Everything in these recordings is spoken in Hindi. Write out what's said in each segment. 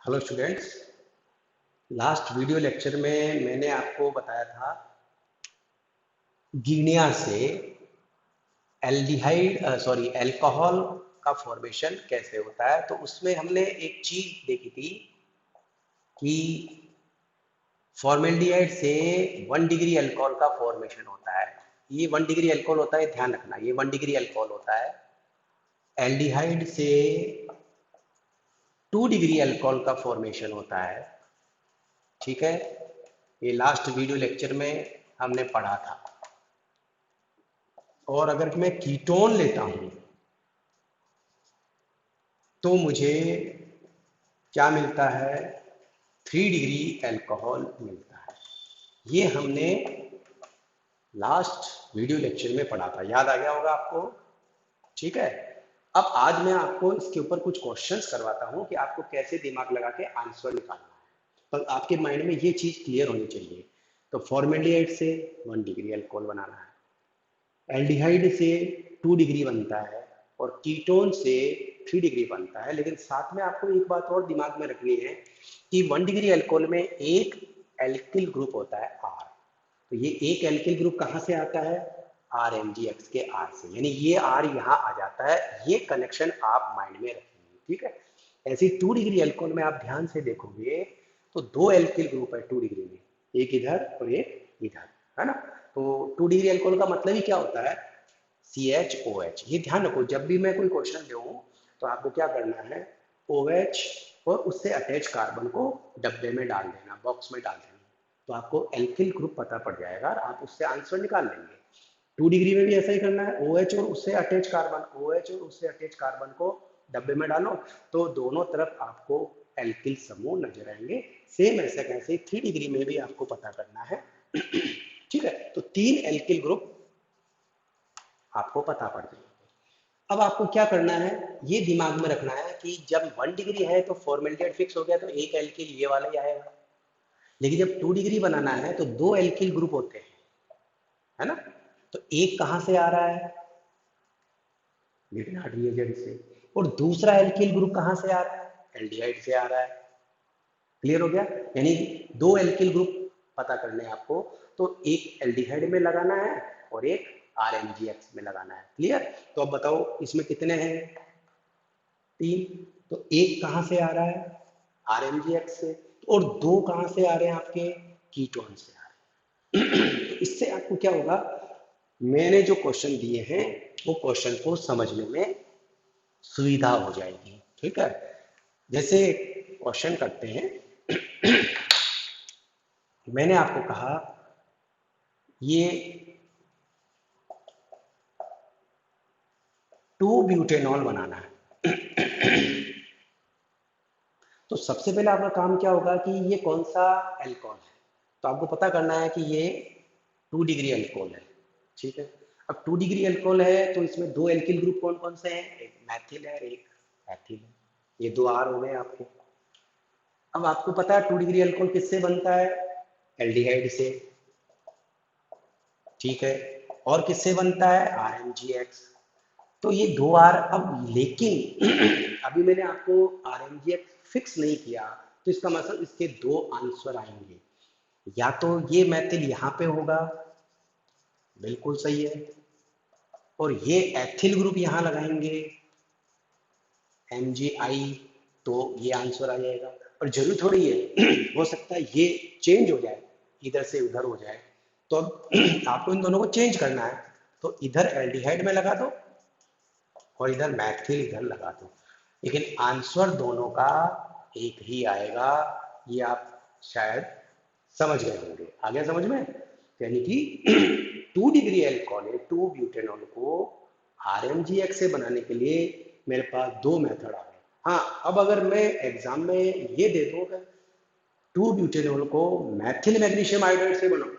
Hello students, last video lecture में मैंने आपको बताया था गिनिया से अल्कोहल का फॉर्मेशन कैसे होता है। तो उसमें हमने एक चीज देखी थी कि फॉर्मेल्डिहाइड से 1 डिग्री अल्कोहल का फॉर्मेशन होता है। ये 1 डिग्री अल्कोहल होता है, ध्यान रखना, ये 1 डिग्री अल्कोहल होता है। एल्डिहाइड से 2 डिग्री अल्कोहल का फॉर्मेशन होता है। ठीक है, ये लास्ट वीडियो लेक्चर में हमने पढ़ा था। और अगर मैं कीटोन लेता हूं तो मुझे क्या मिलता है? 3 डिग्री अल्कोहल मिलता है। ये हमने लास्ट वीडियो लेक्चर में पढ़ा था, याद आ गया होगा आपको। ठीक है, अब आज मैं आपको इसके ऊपर कुछ क्वेश्चंस करवाता हूं कि आपको कैसे दिमाग लगा के आंसर निकालना है। तो आपके माइंड में ये चीज क्लियर होनी चाहिए। तो फॉर्मेल्डिहाइड से 1 डिग्री अल्कोहल बनाना है, एल्डिहाइड से 2 डिग्री बनता है और कीटोन से 3 डिग्री बनता है। लेकिन साथ में आपको एक बात और दिमाग में रखनी है कि 1 डिग्री अल्कोहल में एक एल्किल ग्रुप होता है आर। तो ये एक एल्किल ग्रुप कहाँ से आता है? RMgX के आर से, यानी ये आर यहाँ आ जाता है। ये कनेक्शन आप माइंड में रखेंगे। ठीक है, ऐसी 2 डिग्री अल्कोहल में आप ध्यान से देखोगे तो 2 एल्किल ग्रुप है 2 डिग्री में, एक इधर और एक इधर, है ना। तो 2 डिग्री अल्कोहल का मतलब ही क्या होता है? CHOH। ये ध्यान रखो, जब भी मैं कोई क्वेश्चन दूँ तो आपको क्या करना है? OH और उससे अटैच कार्बन को डब्बे में डाल देना, बॉक्स में डाल देना, तो आपको एल्किल ग्रुप पता पड़ जाएगा और आप उससे आंसर निकाल लेंगे। 2 डिग्री में भी ऐसा ही करना है, OH और उससे अटैच कार्बन, OH और उससे अटैच कार्बन को डब्बे में डालो तो दोनों तरफ आपको एल्किल समूह नजर आएंगे। सेम ऐसा कैसे 3 डिग्री में भी आपको पता करना है। ठीक है, तो 3 एल्किल ग्रुप आपको पता पड़ जाएंगे। अब आपको क्या करना है, ये दिमाग में रखना है कि जब 1 डिग्री है तो फॉर्मेल्डिहाइड फिक्स हो गया तो एक एल्किल ये वाला ही आएगा। लेकिन जब 2 डिग्री बनाना है तो 2 एल्किल ग्रुप होते हैं, है ना। तो एक कहां से आ रहा है? लिग्नार्ड रिएजेंट से। और दूसरा एल्किल ग्रुप कहां से आ रहा है? एल्डिहाइड से आ रहा है। क्लियर हो गया? यानी 2 एल्किल ग्रुप पता करने आपको, तो एक एल्डिहाइड में लगाना है और एक RMgX में लगाना है। क्लियर? तो अब बताओ इसमें कितने हैं? 3। तो एक कहां से आ रहा है? RMgX से। और 2 कहां से आ रहे हैं आपके? कीटोन से आ रहे हैं। तो इससे आपको क्या होगा, मैंने जो क्वेश्चन दिए हैं वो क्वेश्चन को समझने में सुविधा हो जाएगी। ठीक है, जैसे क्वेश्चन करते हैं। मैंने आपको कहा ये 2 ब्यूटेनॉल बनाना है। तो सबसे पहले आपका काम क्या होगा कि ये कौन सा अल्कोहल है, तो आपको पता करना है कि ये 2 डिग्री अल्कोहल है। ठीक है, अब 2 डिग्री अल्कोहल है तो इसमें 2 एल्किल ग्रुप कौन कौन से हैं? एक मैथिल है, एक एथिल है। ये 2 R हो गए आपके। अब आपको पता है 2 डिग्री अल्कोहल किससे बनता है? एल्डिहाइड से। ठीक है, और किससे बनता है? RMgX। तो ये 2 R। अब लेकिन अभी मैंने आपको RMgX फिक्स नहीं किया, तो इसका मतलब इसके 2 आंसर आएंगे। या तो ये मैथिल यहाँ पे होगा, बिल्कुल सही है, और ये एथिल ग्रुप यहाँ लगाएंगे MgI, तो ये आंसर आ जाएगा। और जरूरी थोड़ी है हो सकता है ये चेंज हो जाए, इधर से उधर हो जाए, तो अब आपको इन दोनों को चेंज करना है। तो इधर एल्डिहाइड में लगा दो और इधर मैथिल इधर लगा दो, लेकिन आंसर दोनों का एक ही आएगा। ये आप शायद समझ गए होंगे। आ गया समझ में? यानी कि 2 डिग्री अल्कोहल है 2 ब्यूटेनॉल को RMgX से बनाने के लिए मेरे पास 2 मेथड आ गए। हाँ, अब अगर मैं एग्जाम में ये दे दूं कि 2 ब्यूटेनॉल को मैथिल मैग्नीशियम आयोडाइड से बनाओ,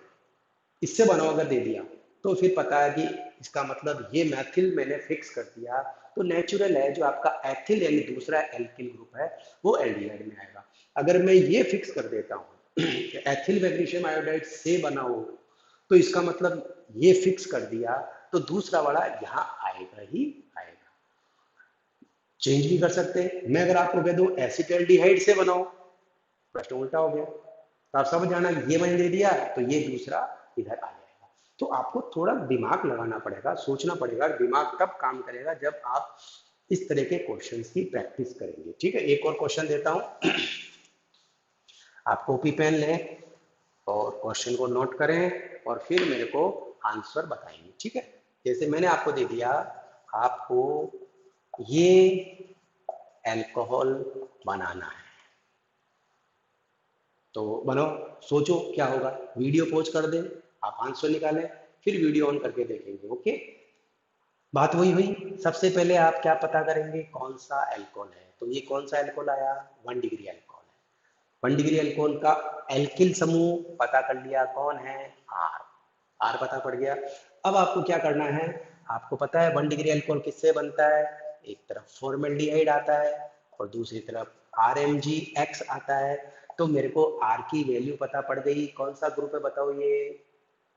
इससे बनाओ अगर दे दिया, तो फिर पता है कि इसका मतलब ये मैथिल मैंने फिक्स कर दिया, तो नेचुरल है जो आपका एथिल यानी दूसरा एल्किल ग्रुप है वो एल्डिहाइड में आएगा। अगर मैं ये फिक्स कर देता हूँ कि एथिल मैग्नीशियम आयोडाइड से बनाओ, तो इसका मतलब ये फिक्स कर दिया, तो दूसरा वाला यहाँ आएगा ही आएगा। चेंज भी कर सकते हैं। मैं अगर आपको कह दूं एसिटाल्डिहाइड से बनाओ, प्रश्न उल्टा हो गया। तो आप समझ जाना, ये मैंने दे दिया तो ये दूसरा इधर आ जाएगा। तो आपको थोड़ा दिमाग लगाना पड़ेगा, सोचना पड़ेगा। दिमाग तब काम करेगा जब आप इस तरह के क्वेश्चंस की प्रैक्टिस करेंगे। ठीक है, एक और क्वेश्चन देता हूं। आप कॉपी पेन लें और क्वेश्चन को नोट करें और फिर मेरे को आंसर बताएंगे। ठीक है, जैसे मैंने आपको दे दिया, आपको ये अल्कोहल बनाना है, तो बनो, सोचो क्या होगा। वीडियो पॉज कर दें, आप आंसर निकालें, फिर वीडियो ऑन करके देखेंगे। ओके, बात वही हुई। सबसे पहले आप क्या पता करेंगे, कौन सा अल्कोहल है। तो ये कौन सा अल्कोहल आया, 1 डिग्री अल्कोहल है। 1 डिग्री अल्कोहल का एल्किल समूह पता कर लिया, कौन है, आर। आर पता पड़ गया। अब आपको क्या करना है, आपको पता है 1 डिग्री अल्कोहल किससे बनता है, एक तरफ फॉर्मेल्डिहाइड आता है और दूसरी तरफ RMgX आता है। तो मेरे को आर की वैल्यू पता पड़ गई। कौन सा ग्रुप है बताओ, ये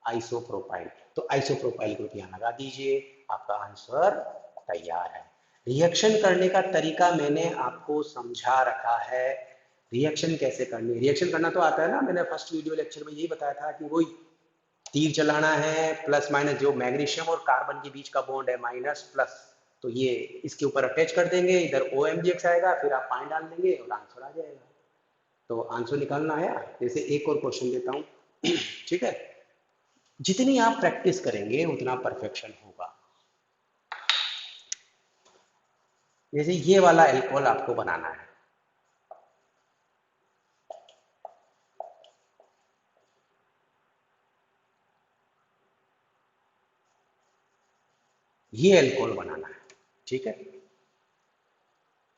आइसोप्रोपाइल। तो आइसोप्रोपाइल ग्रुप यहाँ लगा दीजिए, आपका आंसर तैयार है। रिएक्शन करने का तरीका मैंने आपको समझा रखा है। रिएक्शन कैसे करनी है, रिएक्शन करना तो आता है ना, मैंने फर्स्ट वीडियो लेक्चर में यही बताया था कि वही तीर चलाना है, प्लस माइनस, जो मैग्नीशियम और कार्बन के बीच का बॉन्ड है माइनस प्लस, तो ये इसके ऊपर अटैच कर देंगे, इधर OMgX आएगा, फिर आप पानी डाल देंगे और आंसर आ जाएगा। तो आंसर निकालना है। जैसे एक और क्वेश्चन देता हूँ। ठीक है, जितनी आप प्रैक्टिस करेंगे उतना परफेक्शन होगा। जैसे ये वाला अल्कोहल आपको बनाना है, ये अल्कोहल बनाना है। ठीक है,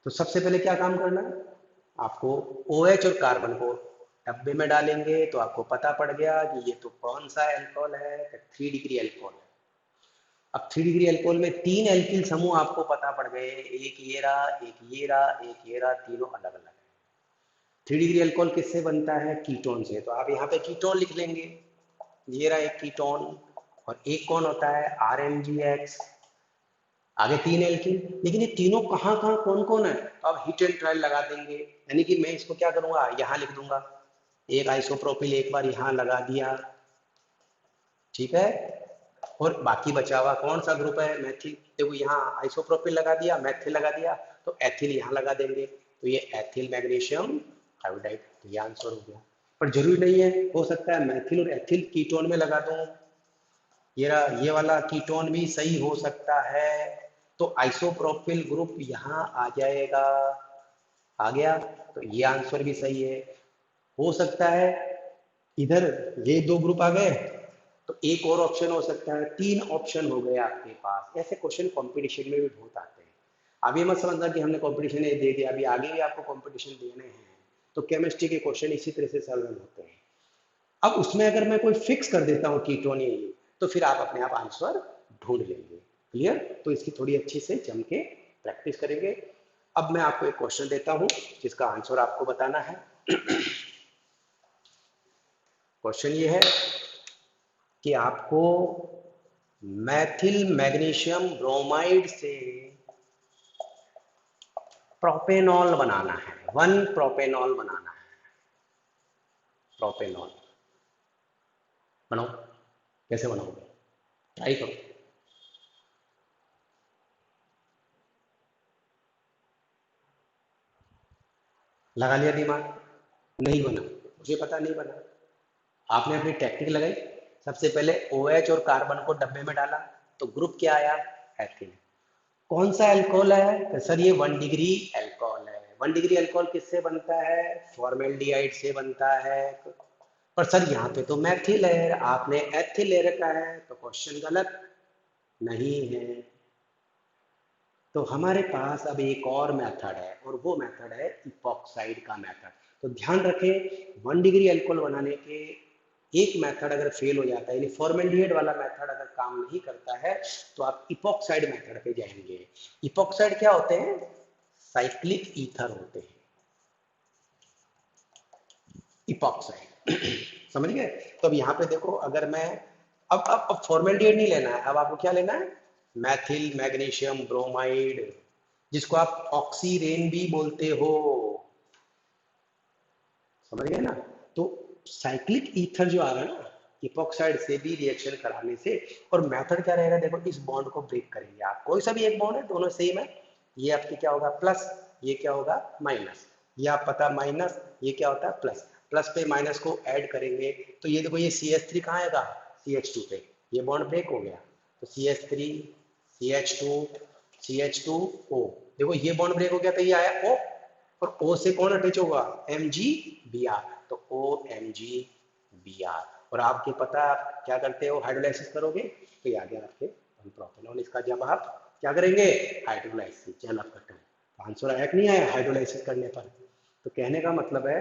तो सबसे पहले क्या काम करना है, आपको OH और कार्बन को डब्बे में डालेंगे तो आपको पता पड़ गया कि ये तो कौन सा अल्कोहल है, 3 डिग्री अल्कोहल है। अब 3 डिग्री अल्कोहल में 3 एल्किल समूह आपको पता पड़ गए, एक ये रहा, एक ये रहा, एक ये रहा, तीनों अलग अलग है। 3 डिग्री अल्कोहल किससे बनता है, कीटोन से। तो आप यहाँ पे कीटोन लिख लेंगे, ये रहा एक कीटोन, और एक कौन होता है, RMgX। आगे 3 एल्किन, लेकिन ये तीनों कहाँ कहाँ कौन कौन है, तो आप हिट एंड ट्रायल लगा देंगे। यानी कि मैं इसको क्या करूंगा, यहाँ लिख दूंगा, एक आइसोप्रोपिल एक बार यहाँ लगा दिया। ठीक है, और बाकी बचा हुआ कौन सा ग्रुप है, मैथिल। देखो यहाँ आइसोप्रोपिल लगा दिया, मैथिल लगा दिया, तो एथिल यहाँ लगा देंगे, तो ये एथिल मैग्नीशियम आयोडाइड। तो ये आंसर हो गया। पर जरूरी नहीं है, हो सकता है मैथिल और एथिल कीटोन में लगा दूं, ये वाला कीटोन भी सही हो सकता है। तो आइसोप्रोपिल ग्रुप यहाँ आ जाएगा, आ गया, तो ये आंसर भी सही है। हो सकता है इधर ये 2 ग्रुप आ गए, तो एक और ऑप्शन हो सकता है, 3 ऑप्शन हो गए आपके पास। ऐसे क्वेश्चन कंपटीशन में भी बहुत आते हैं। आप ये मत समझना कि हमने कंपटीशन दे दिया, अभी आगे भी आपको कंपटीशन देने हैं। तो केमिस्ट्री के क्वेश्चन इसी तरह से सॉल्व होते हैं। अब उसमें अगर मैं कोई फिक्स कर देता हूँ कीटोन ये, तो फिर आप अपने आप आंसर ढूंढ लेंगे। क्लियर, तो इसकी थोड़ी अच्छी से जम के प्रैक्टिस करेंगे। अब मैं आपको एक क्वेश्चन देता हूँ जिसका आंसर आपको बताना है। क्वेश्चन ये है कि आपको मैथिल मैग्नीशियम ब्रोमाइड से प्रोपेनॉल बनाना है, 1 प्रोपेनॉल बनाना है। प्रोपेनॉल बनाओ, कैसे बनाओगे, ट्राई करो। लगा लिया दिमाग, नहीं बना, मुझे पता नहीं बना। आपने अपनी टेक्निक लगाई, सबसे पहले OH और कार्बन को डब्बे में डाला, तो ग्रुप क्या आया, एथिल। कौन सा अल्कोहल है, तो सर ये 1 डिग्री अल्कोहल है। 1 डिग्री अल्कोहल किससे बनता है, फॉर्मेल्डिहाइड से बनता है। पर सर यहाँ पे तो मैथिल है, आपने एथिल ले रखा है, तो क्वेश्चन गलत नहीं है। तो हमारे पास अब एक और मेथड है, और वो मेथड है इपॉक्साइड का मेथड। तो ध्यान रखें, 1 डिग्री अल्कोहल बनाने के एक मेथड अगर फेल हो जाता है, यानी फॉर्मेल्डिहाइड वाला मेथड अगर काम नहीं करता है, तो आप इपॉक्साइड मेथड पे जाएंगे। इपॉक्साइड क्या होते हैं, साइक्लिक ईथर होते हैं इपॉक्साइड। समझ गए। तो अब यहाँ पे देखो, अगर मैं अब फॉर्मेल्डिहाइड नहीं लेना है, अब आपको क्या लेना है, मैथिल मैग्नीशियम ब्रोमाइड, जिसको आप ऑक्सीरेन भी बोलते हो। समझ गए ना? तो साइक्लिक ईथर जो आ रहा है ना इपॉक्साइड से भी रिएक्शन कराने से, और मेथड क्या रहेगा देखो, इस बॉन्ड को ब्रेक करेंगे आप, कोई सा भी एक बॉन्ड है दोनों सेम है, ये आपके क्या होगा प्लस, ये क्या होगा माइनस, ये आप पता माइनस, ये क्या होता है प्लस, प्लस पे माइनस को ऐड करेंगे तो ये देखो ये CH3 कहाँ आएगा CH2 पे, ये बॉन्ड ब्रेक हो गया तो CH3 CH2 CH2O, देखो ये बॉन्ड ब्रेक हो गया तो ये आया O, और O से कौन अटैच होगा MgBr, तो OMgBr, और आपके पता आप क्या करते हो हाइड्रोलाइसिस करोगे तो ये आ गया आपके प्रोपेनॉल, इसका जब आप क्या करेंगे हाइड्रोलाइसिस, चल आपका टर्म आंसर आया कि नहीं आया हाइड्रोलाइसिस करने पर। तो कहने का मतलब है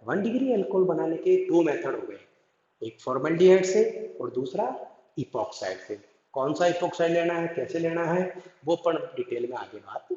1 डिग्री अल्कोहल बनाने के 2 मेथड हो गए, एक फॉर्मल्डिहाइड से और दूसरा इपॉक्साइड से। कौन सा इपॉक्साइड लेना है कैसे लेना है वो अपन डिटेल में आगे बात